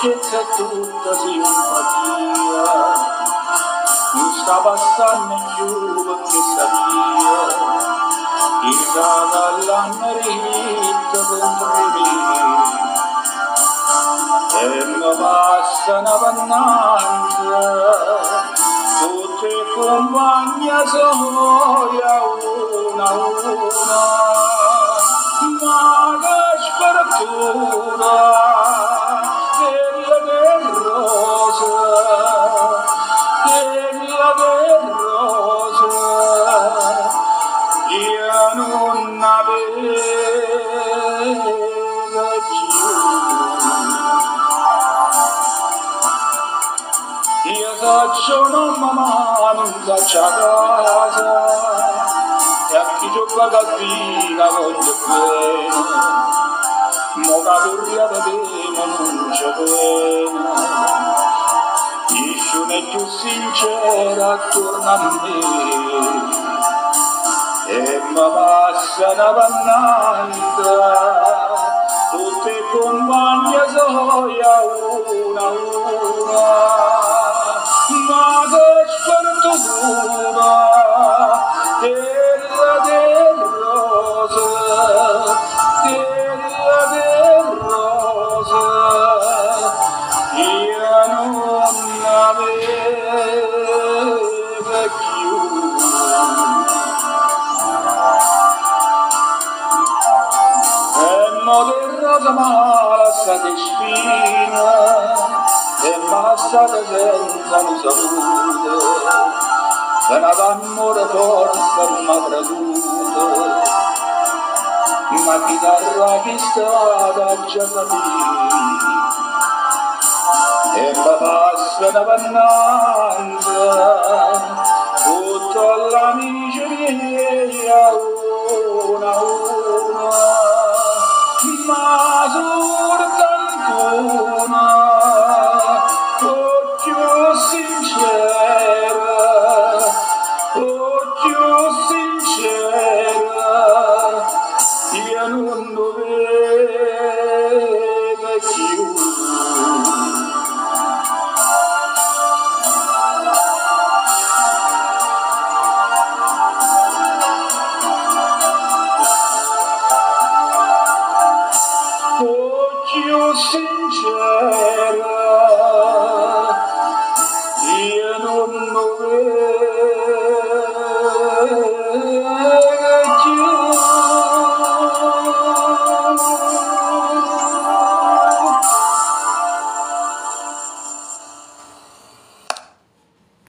freschezza e tutta simpatia, mi sta passando più perché sabia, che dall'anno ritto contro me, e mi passano avanti, tutte compagne sono una a una, ma che sfortuna della rosa, io non avevo più. Io faccio non mamma, non faccio a casa, e a chi gioca cazzina voglio bene, mo che corria vedemo non c'è bene, nessuno è più sincera attorno a me, e mi passano avanti, tutte compagne soia una a una, ma che sfortuna della rosa, io non avevo più. E mo che rosa massa che spina, e massata senza un saluto, se ne d'amore forza m'ha creduto, ma chitarra che stava già capito, e mi passa davanti, tutta la miseria una a una.